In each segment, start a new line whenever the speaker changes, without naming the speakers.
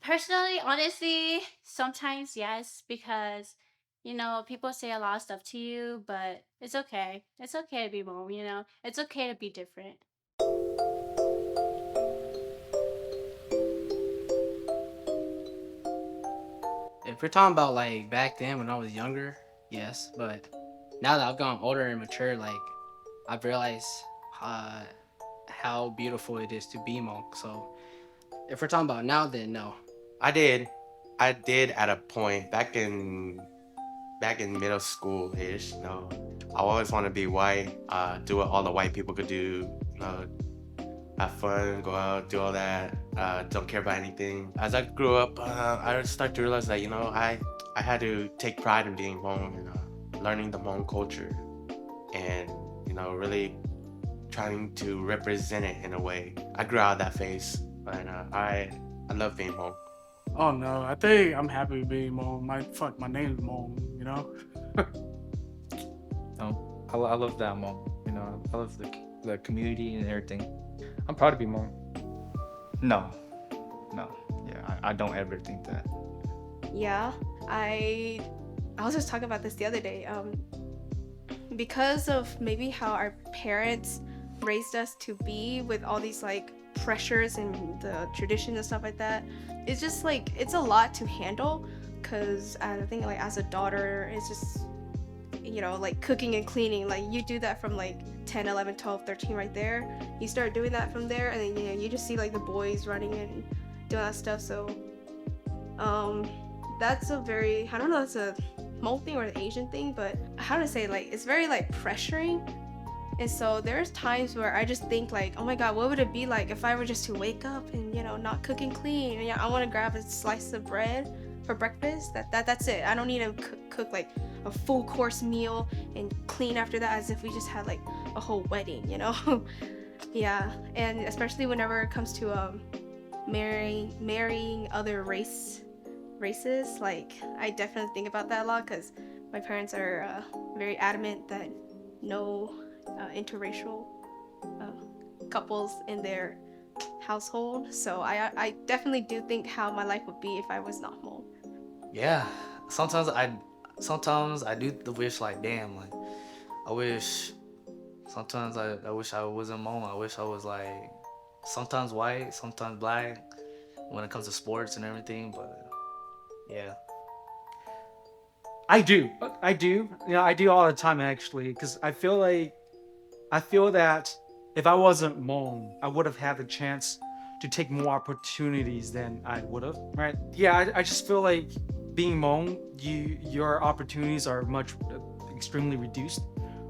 Personally, honestly, sometimes yes, because people say a lot of stuff to you, but it's okay. It's okay to be Hmong. It's okay to be different.
If we're talking about like back then when I was younger, yes, but now that I've gone older and mature, like I've realized uh, how beautiful it is to be monk. So if we're talking about now, then no.
I did. I did at a point back in middle school ish. I always want to be white. Do what all the white people could do. Have fun, go out, do all that. Don't care about anything. As I grew up, I started to realize that I had to take pride in being Hmong and learning the Hmong culture, and really trying to represent it in a way. I grew out of that phase, and I love being Hmong.
Oh no, I think I'm happy to be Hmong. My name is Hmong, you know?
I love that Hmong. I love the community and everything. I'm proud to be Hmong. No, no, yeah, I don't ever think that.
Yeah, I I was just talking about this the other day. Because of maybe how our parents raised us to be with all these like pressures and the tradition and stuff like that, it's just like it's a lot to handle. Cause I think like as a daughter, it's just like cooking and cleaning. Like you do that from like 10, 11, 12, 13 right there. You start doing that from there, and then you just see like the boys running and doing that stuff. So um, that's a very, I don't know, it's a Hmong thing or an Asian thing, but how to say, like, it's very like pressuring. And so there's times where I just think like, oh my god, what would it be like if I were just to wake up and not cook and clean? And, yeah, I want to grab a slice of bread for breakfast. That's it. I don't need to cook like a full course meal and clean after that as if we just had like a whole wedding. Yeah, and especially whenever it comes to marrying other races, like I definitely think about that a lot because my parents are very adamant that no interracial couples in their household. So I definitely do think how my life would be if I was not Hmong.
Yeah, sometimes I do the wish like damn like I wish sometimes I wish I wasn't Hmong. I wish I was like sometimes white, sometimes black when it comes to sports and everything. But yeah,
I do. I do. I do all the time actually, because I feel that if I wasn't Hmong, I would have had the chance to take more opportunities than I would have. Right? Yeah, I just feel like being Hmong, your opportunities are much extremely reduced.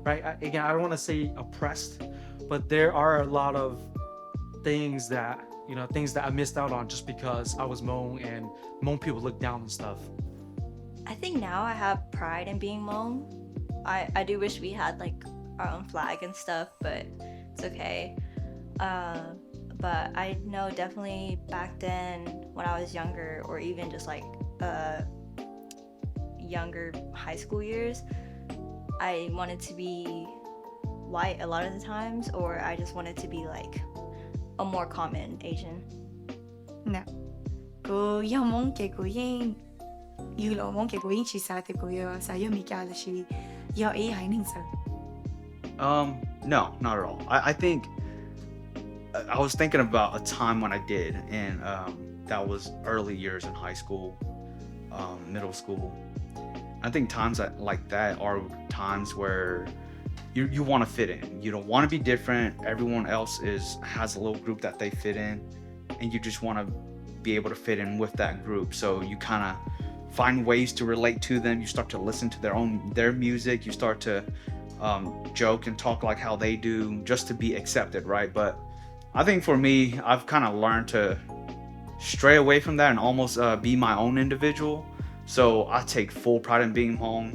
Right? Again, I don't want to say oppressed, but there are a lot of things that I missed out on just because I was Hmong and Hmong people look down and stuff.
I think now I have pride in being Hmong. I do wish we had like our own flag and stuff, but it's okay. Uh, but I know definitely back then when I was younger, or even just like uh, younger high school years, I wanted to be white a lot of the times, or I just wanted to be like a more common Asian.
Nè, cô yêu mong cái cô yên, yêu lo mong cái cô yên chỉ sao thì cô yêu sao yêu mi cả là chỉ yêu ấy hay nên sao.
No, not at all. I think I was thinking about a time when I did, and that was early years in high school, middle school. I think times like that are times where you want to fit in. You don't want to be different. Everyone else has a little group that they fit in, and you just want to be able to fit in with that group. So you kind of find ways to relate to them. You start to listen to their music. You start to joke and talk like how they do, just to be accepted, right? But I think for me, I've kind of learned to stray away from that and almost be my own individual. So I take full pride in being home.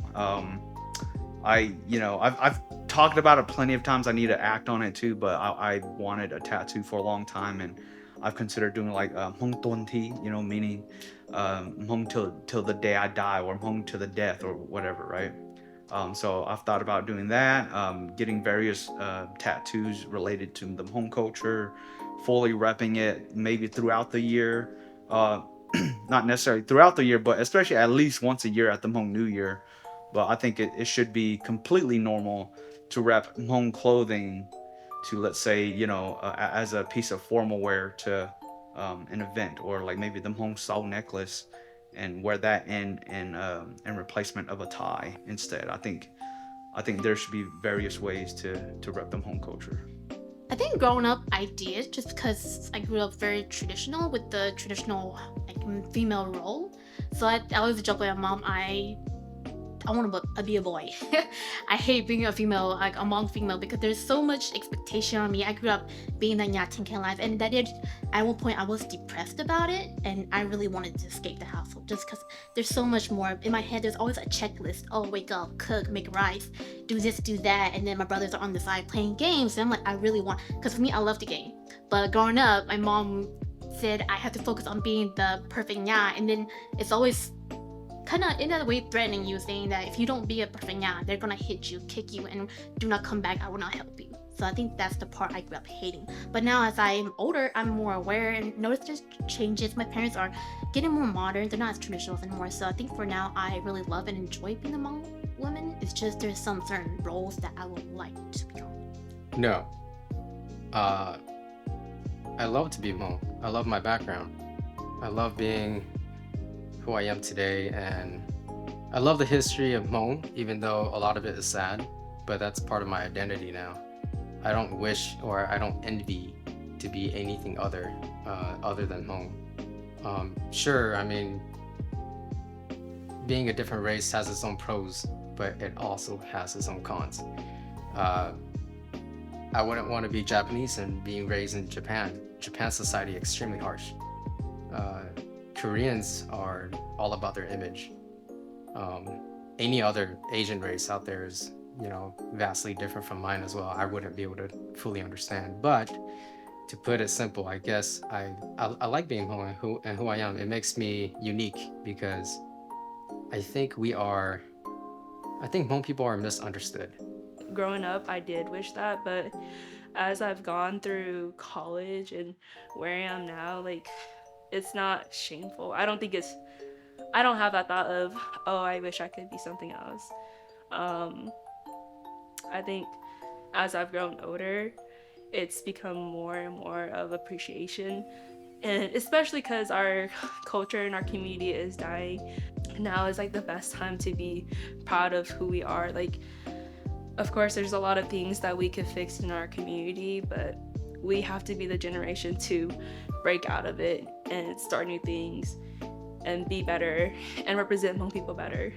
I've talked about it plenty of times. I need to act on it too, but I wanted a tattoo for a long time, and I've considered doing like Hmong Ton Thi, meaning Hmong till the day I die, or Hmong to the death, or whatever, right? So I've thought about doing that, getting various tattoos related to the Hmong culture, fully repping it maybe throughout the year. Uh, not necessarily throughout the year, but especially at least once a year at the Hmong New Year. But I think it should be completely normal to wrap Hmong clothing to, let's say, as a piece of formal wear to an event, or like maybe the Hmong Sao necklace, and wear that in replacement of a tie instead. I think there should be various ways to rep the Hmong culture.
I think growing up, I did just because I grew up very traditional with the traditional like female role. So I always joke with my mom, I want to be a boy. I hate being a female, like a Hmong female, because there's so much expectation on me. I grew up being the Nyatinkan life, and that did, at one point I was depressed about it, and I really wanted to escape the household just because there's so much more. In my head, there's always a checklist. Oh, wake up, cook, make rice, do this, do that, and then my brothers are on the side playing games, and I'm like, I really want, because for me, I love the game. But growing up, my mom said I have to focus on being the perfect Nya, and then it's always kind of in a way threatening you, saying that if you don't be a perfect Nya, they're gonna hit you, kick you, and do not come back, I will not help you. So I think that's the part I grew up hating. But now as I'm older, I'm more aware and notice there's changes. My parents are getting more modern, they're not as traditional anymore. So I think for now, I really love and enjoy being a Hmong woman. It's just there's some certain roles that I would like to become.
No. I love to be Hmong. I love my background. I love being who I am today, and I love the history of Hmong, even though a lot of it is sad, but that's part of my identity now. I don't wish or I don't envy to be anything other than Hmong. Sure, I mean, being a different race has its own pros, but it also has its own cons. I wouldn't want to be Japanese and being raised in Japan. Japan society extremely harsh. Koreans are all about their image. Any other Asian race out there is, vastly different from mine as well. I wouldn't be able to fully understand. But to put it simple, I guess I like being Hmong and who I am. It makes me unique because I think Hmong people are misunderstood.
Growing up, I did wish that, but as I've gone through college and where I am now, like, it's not shameful. I don't have that thought of, oh, I wish I could be something else. I think as I've grown older, it's become more and more of appreciation, and especially because our culture and our community is dying. Now is like the best time to be proud of who we are. Like, of course, there's a lot of things that we could fix in our community, but we have to be the generation to break out of it and start new things and be better and represent Hmong people better.